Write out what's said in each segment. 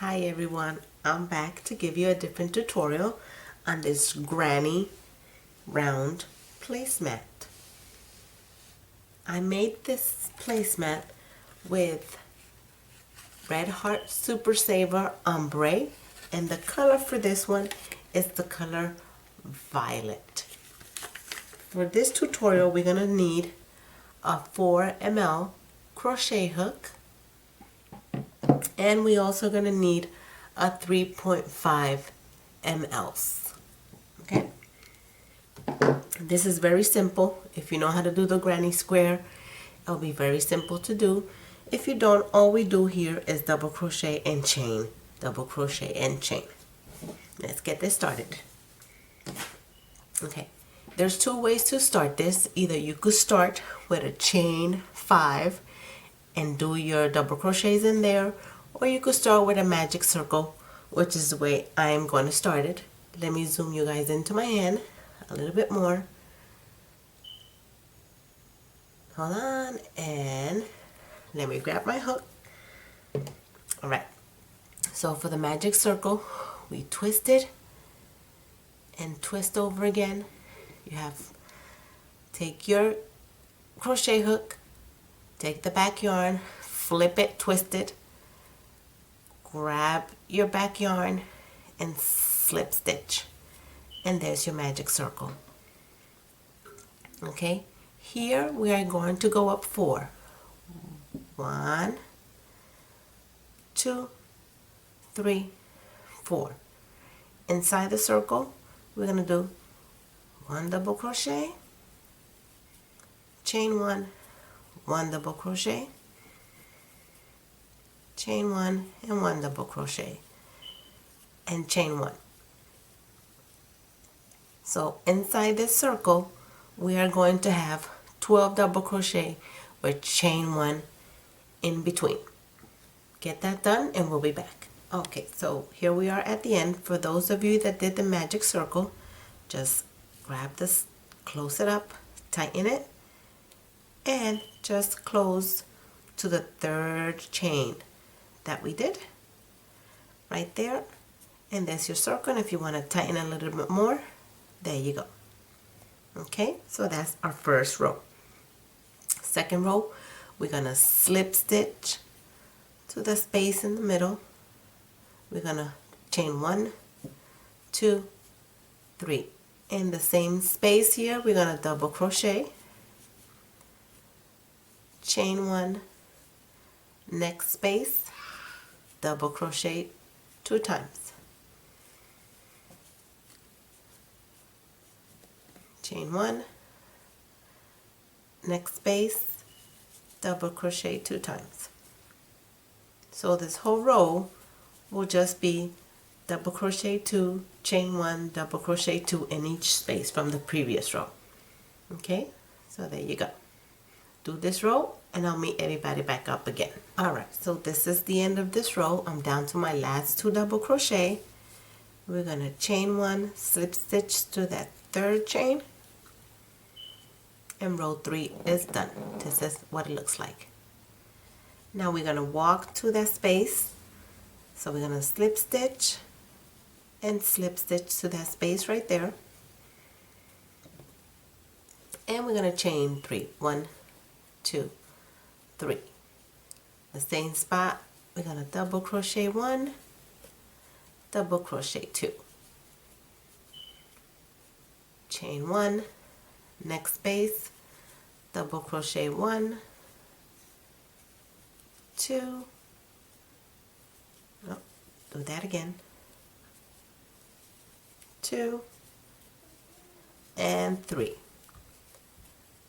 Hi everyone, I'm back to give you a different tutorial on this granny round placemat. I made this placemat with Red Heart Super Saver ombre, and the color for this one is the color violet. For this tutorial we're going to need a 4 ml crochet hook, and we also going to need a 3.5 mLs. Okay, this is very simple. If you know how to do the granny square, it'll be very simple to do. If you don't, all we do here is double crochet and chain, double crochet and chain. Let's get this started. Okay, there's two ways to start this. Either you could start with a chain 5 and do your double crochets in there, or you could start with a magic circle, which is the way I'm going to start it. Let me zoom you guys into my hand a little bit more. Hold on, and let me grab my hook. Alright, so for the magic circle, we twist it and twist over again. You have take your crochet hook, take the back yarn, flip it, twist it, grab your back yarn and slip stitch, and there's your magic circle. Okay, here we are going to go up 4. 1, 2, 3, 4. Inside the circle we're going to do 1 double crochet, chain 1, 1 double crochet, chain 1 and 1 double crochet, and chain 1. So inside this circle we are going to have 12 double crochet with chain 1 in between. Get that done and we'll be back. Okay, so here we are at the end. For those of you that did the magic circle, just grab this, close it up, tighten it, and just close to the 3rd chain that we did right there, and there's your circle. And if you want to tighten a little bit more, there you go. Okay, so that's our first row. Second row, we're gonna slip stitch to the space in the middle. We're gonna chain 1, 2, 3. In the same space here, we're gonna double crochet, chain 1, next space, double crochet 2 times, chain 1, next space, double crochet 2 times. So this whole row will just be double crochet 2, chain 1, double crochet 2 in each space from the previous row. Okay, so there you go. Do this row and I'll meet everybody back up again. Alright, so this is the end of this row. I'm down to my last 2 double crochet. We're going to chain 1, slip stitch to that 3rd chain, and row 3 is done. This is what it looks like. Now we're going to walk to that space. So we're going to slip stitch and slip stitch to that space right there, and we're going to chain 3. 1, 2, 3. The same spot, we're going to double crochet 1, double crochet 2, chain 1, next space, double crochet 1, 2, do that again, 2, and 3.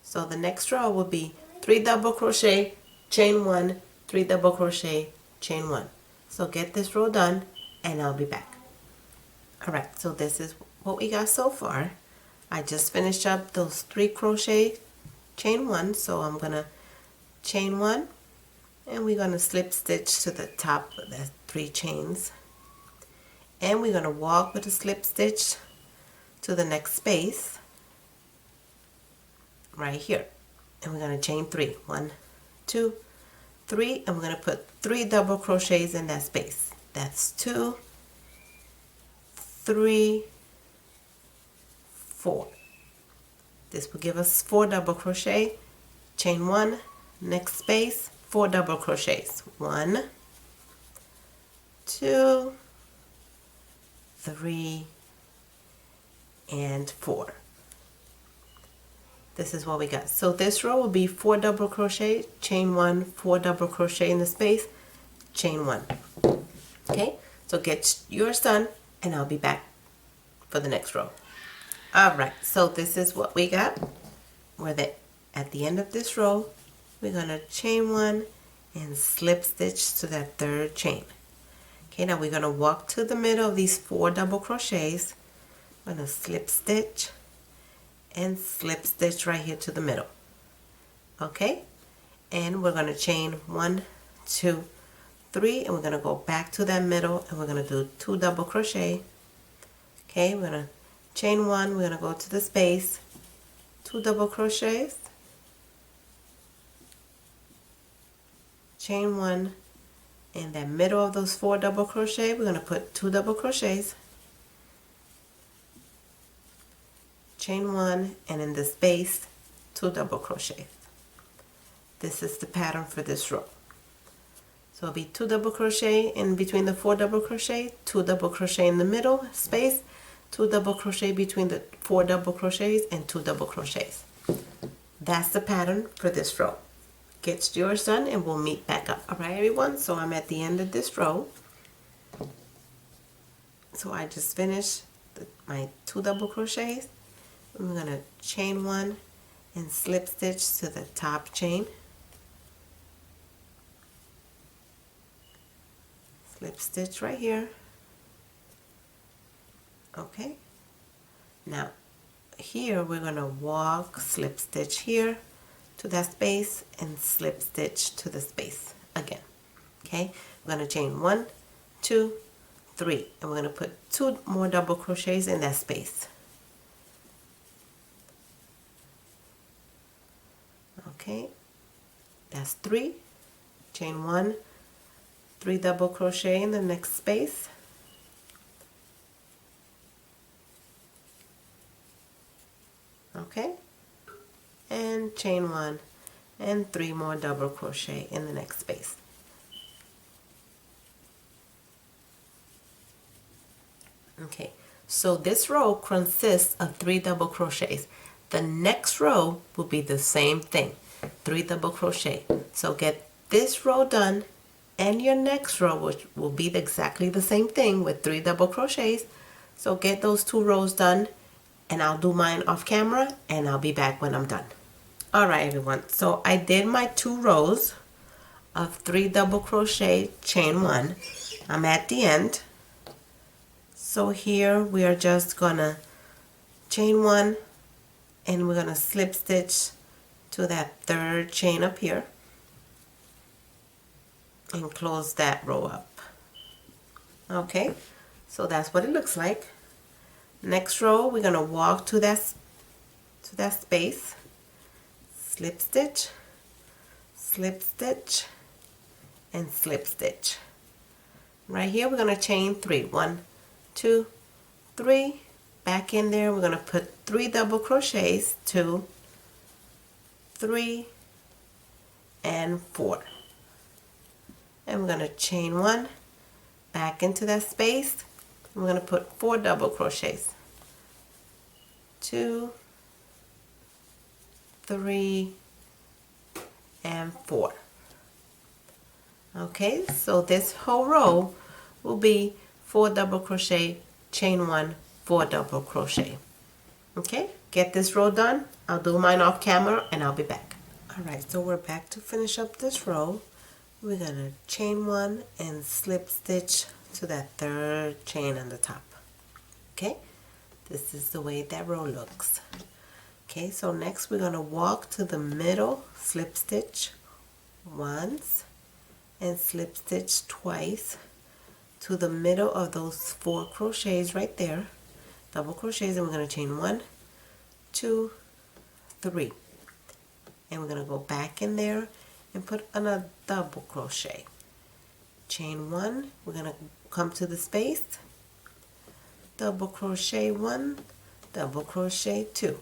So the next row will be 3 double crochet, chain 1, 3 double crochet, chain 1. So get this row done and I'll be back. Alright, so this is what we got so far. I just finished up those 3 crochet, chain 1, so I'm gonna chain 1 and we're gonna slip stitch to the top of the 3 chains, and we're gonna walk with a slip stitch to the next space right here, and we're gonna chain 3. 1, 2, 3, and we're gonna put 3 double crochets in that space. That's 2, 3, 4. This will give us 4 double crochet, chain 1, next space, 4 double crochets. 1, 2, 3, and 4. This is what we got. So this row will be 4 double crochet, chain 1, 4 double crochet in the space, chain 1. Okay, so get yours done and I'll be back for the next row. Alright, so this is what we got. At the end of this row, we're going to chain 1 and slip stitch to that 3rd chain. Okay, now we're going to walk to the middle of these 4 double crochets. I'm going to slip stitch and slip stitch right here to the middle. Okay, and we're going to chain 1, 2, 3, and we're going to go back to that middle and we're going to do 2 double crochet. Okay, we're going to chain 1, we're going to go to the space, 2 double crochets, chain 1, in the middle of those 4 double crochet we're going to put 2 double crochets, chain 1, and in the space 2 double crochets. This is the pattern for this row. So it'll be 2 double crochet in between the 4 double crochet, 2 double crochet in the middle space, 2 double crochet between the 4 double crochets, and 2 double crochets. That's the pattern for this row. Get yours done and we'll meet back up. Alright everyone, so I'm at the end of this row. So I just finished my 2 double crochets. I'm going to chain 1 and slip stitch to the top chain. Slip stitch right here. Okay. Now here we're going to walk, slip stitch here to that space and slip stitch to the space again. Okay. We're going to chain 1, 2, 3, and we're going to put 2 more double crochets in that space. Okay, that's 3, chain 1, 3 double crochet in the next space, okay, and chain 1 and 3 more double crochet in the next space. Okay, so this row consists of 3 double crochets. The next row will be the same thing, 3 double crochet. So get this row done and your next row, which will be exactly the same thing with 3 double crochets. So get those 2 rows done and I'll do mine off camera and I'll be back when I'm done. Alright everyone, so I did my 2 rows of 3 double crochet, chain 1. I'm at the end. So here we are just gonna chain 1 and we're gonna slip stitch to that 3rd chain up here and close that row up. Okay, so that's what it looks like. Next row we're gonna walk to that space, slip stitch, and slip stitch. Right here we're gonna chain 3, 1, 2, 3, back in there we're going to put 3 double crochets, 2, 3, and 4, and we're going to chain 1 back into that space. We're going to put 4 double crochets, 2, 3, and 4. Okay, so this whole row will be 4 double crochet, chain 1, 4 double crochet. Okay, get this row done. I'll do mine off camera and I'll be back. Alright, so we're back to finish up this row. We're going to chain 1 and slip stitch to that 3rd chain on the top. Okay, this is the way that row looks. Okay, so next we're going to walk to the middle, slip stitch once and slip stitch twice to the middle of those 4 crochets right there, double crochets, and we're going to chain 1, 2, 3, and we're going to go back in there and put another double crochet, chain 1, we're going to come to the space, double crochet 1, double crochet 2,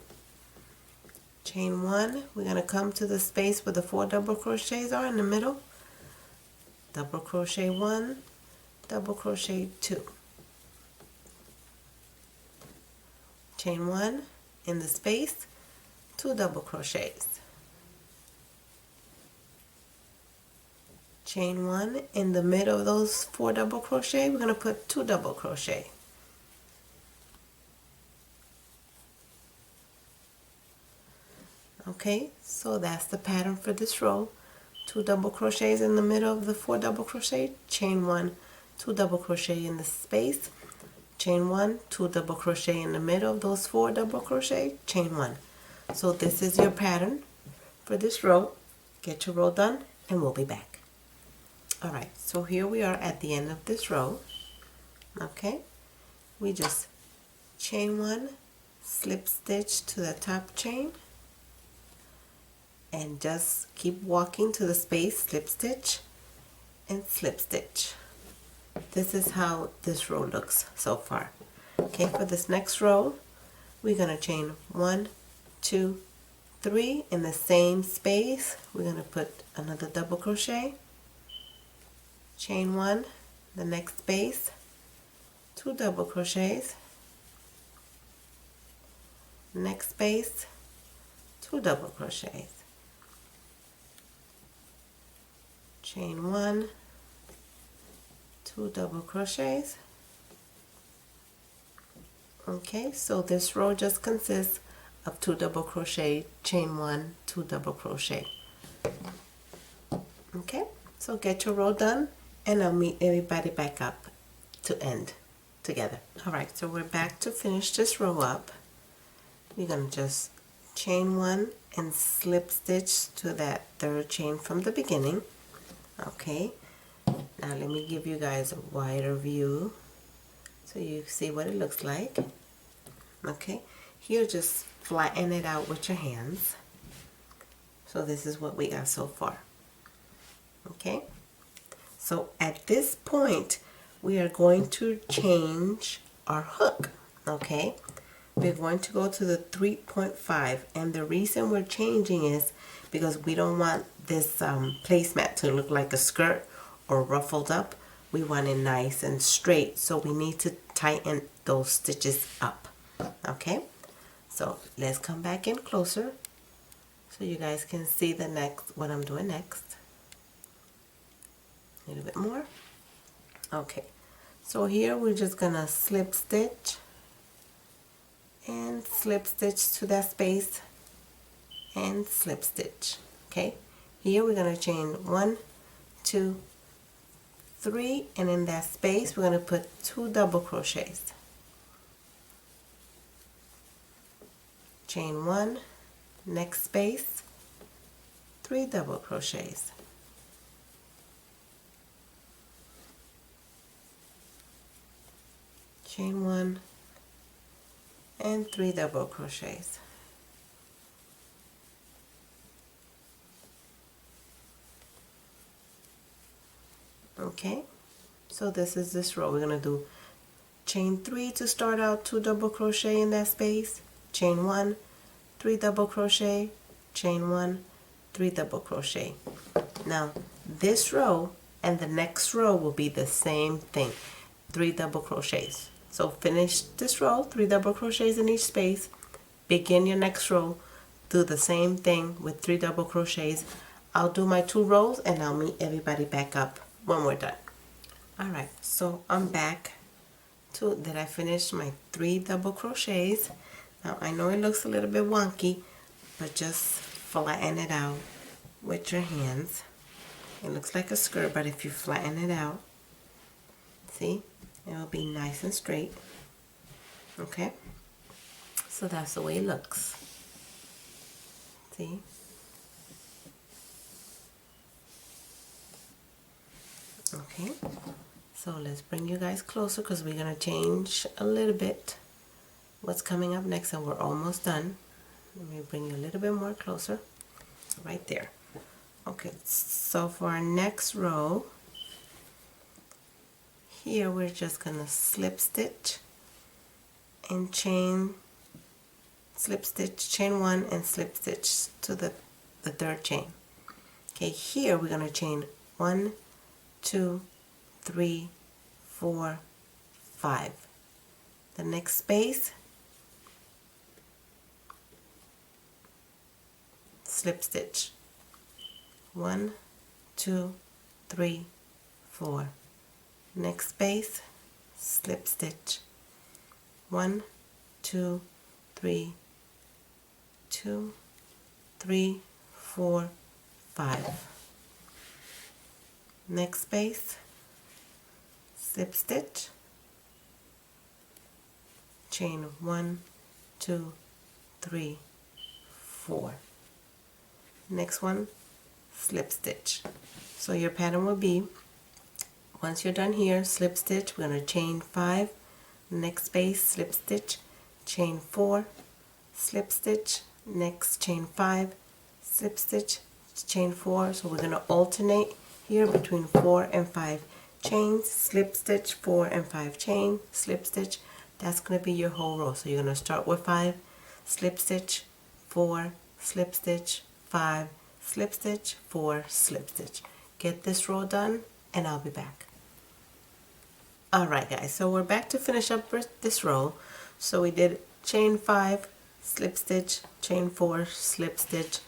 chain 1, we're going to come to the space where the 4 double crochets are in the middle, double crochet 1, double crochet 2, chain 1, in the space, 2 double crochets, chain 1, in the middle of those 4 double crochet, we're going to put 2 double crochet, okay, so that's the pattern for this row. 2 double crochets in the middle of the 4 double crochet, chain 1, 2 double crochet in the space, chain 1, 2 double crochet in the middle of those 4 double crochet, chain 1. So this is your pattern for this row. Get your row done and we'll be back. Alright, so here we are at the end of this row. Okay, we just chain 1, slip stitch to the top chain, and just keep walking to the space, slip stitch and slip stitch. This is how this row looks so far. Okay, for this next row, we're going to chain 1, 2, 3 in the same space. We're going to put another double crochet, chain 1, the next space, 2 double crochets, next space, 2 double crochets, chain 1, 2 double crochets. Okay, so this row just consists of 2 double crochet, chain 1, 2 double crochet. Okay, so get your row done and I'll meet everybody back up to end together. Alright, so we're back to finish this row up. You're going to just chain 1 and slip stitch to that 3rd chain from the beginning. Okay, now let me give you guys a wider view so you see what it looks like. Okay, here just flatten it out with your hands. So this is what we got so far. Okay, so at this point we are going to change our hook. Okay, we're going to go to the 3.5, and the reason we're changing is because we don't want this placemat to look like a skirt or ruffled up. We want it nice and straight, so we need to tighten those stitches up. Okay, so let's come back in closer so you guys can see the next, what I'm doing next. A little bit more. Okay, so here we're just gonna slip stitch and slip stitch to that space and slip stitch. Okay, here we're going to chain 1, 2, 3, and in that space we're going to put 2 double crochets, chain 1, next space, 3 double crochets, chain 1 and 3 double crochets. Okay, so this is this row. We're going to do chain 3 to start out, 2 double crochet in that space, chain 1, 3 double crochet, chain 1, 3 double crochet. Now this row and the next row will be the same thing, 3 double crochets. So finish this row, 3 double crochets in each space, begin your next row, do the same thing with 3 double crochets. I'll do my 2 rows and I'll meet everybody back up when we're done. Alright, so I'm back to that I finished my 3 double crochets. Now I know it looks a little bit wonky, but just flatten it out with your hands. It looks like a skirt, but if you flatten it out, see, it will be nice and straight. Okay, so that's the way it looks. See? Okay, so let's bring you guys closer because we're going to change a little bit what's coming up next, and we're almost done. Let me bring you a little bit more closer. Right there. Okay, so for our next row, here we're just gonna slip stitch and chain, slip stitch, chain one, and slip stitch to the third chain. Okay, here we're gonna chain 1, 2, 3, 4, 5. The next space, slip stitch, 1, 2, 3, 4. Next space, slip stitch, 1, 2, 3, 2, 3, 4, 5. Next space, slip stitch, chain 1, 2, 3, 4. Next one, slip stitch. So your pattern will be, once you're done here, slip stitch, we're going to chain 5, next space, slip stitch, chain 4, slip stitch, next chain 5, slip stitch, chain 4. So we're going to alternate here between 4 and 5 chains, slip stitch, 4 and 5 chain, slip stitch. That's going to be your whole row. So you're going to start with 5, slip stitch, 4, slip stitch, 5, slip stitch, 4, slip stitch. Get this row done and I'll be back. Alright guys, so we're back to finish up this row. So we did chain 5, slip stitch, chain 4, slip stitch,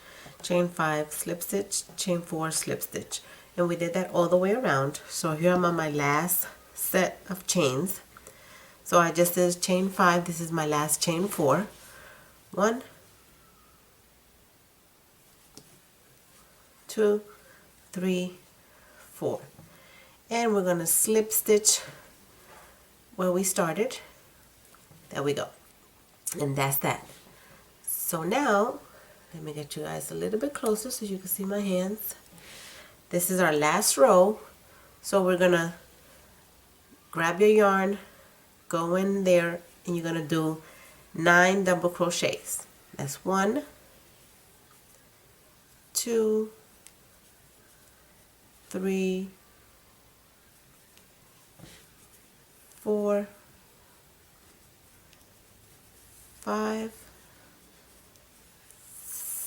chain 5, slip stitch, chain 4, slip stitch. And we did that all the way around. So here I'm on my last set of chains. So I just did chain 5, this is my last chain 4. 1, 2, 3, 4. And we're going to slip stitch where we started. There we go. And that's that. So now, let me get you guys a little bit closer so you can see my hands. This is our last row. So we're going to grab your yarn, go in there, and you're going to do 9 double crochets. That's 1, 2, 3, 4, 5,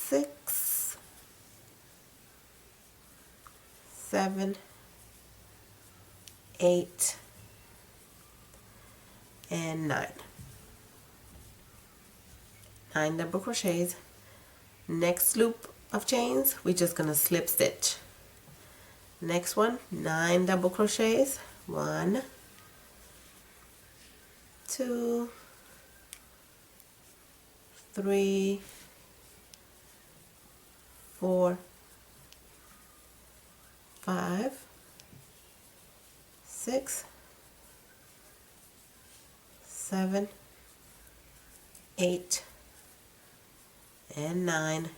6, 7, 8, and 9. 9 double crochets. Next loop of chains, we're just gonna slip stitch. Next one, 9 double crochets. 1, 2, 3, 4, 5, 6, 7, 8, and 9.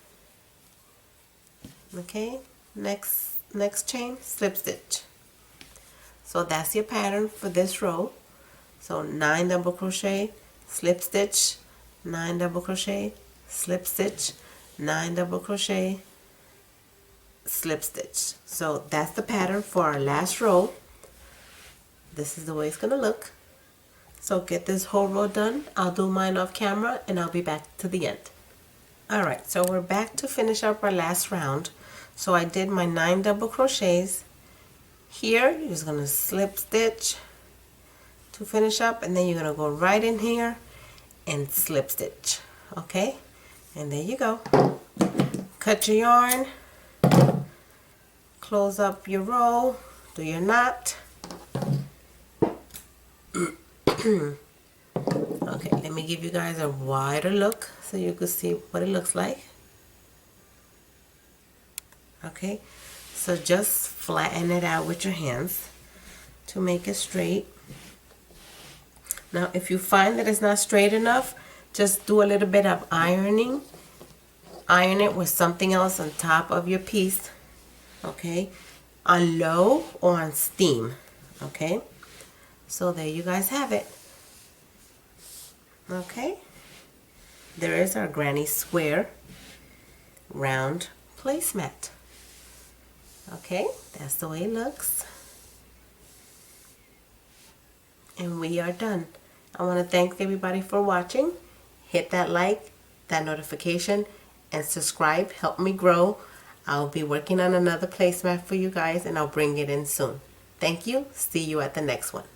Okay, next chain, slip stitch. So that's your pattern for this row. So 9 double crochet, slip stitch, 9 double crochet, slip stitch, 9 double crochet, slip stitch. So that's the pattern for our last row. This is the way it's gonna look. So get this whole row done. I'll do mine off camera and I'll be back to the end. Alright, so we're back to finish up our last round. So I did my 9 double crochets. Here you're just gonna slip stitch to finish up, and then you're gonna go right in here and slip stitch. Okay, and there you go. Cut your yarn, close up your row, do your knot. Okay, let me give you guys a wider look so you can see what it looks like. Okay, so just flatten it out with your hands to make it straight. Now if you find that it's not straight enough, just do a little bit of ironing. Iron it with something else on top of your piece, okay, on low or on steam. Okay, so there you guys have it. Okay, there is our granny square round placemat. Okay, that's the way it looks. And we are done. I want to thank everybody for watching. Hit that like, that notification, and subscribe. Help me grow. I'll be working on another placemat for you guys, and I'll bring it in soon. Thank you. See you at the next one.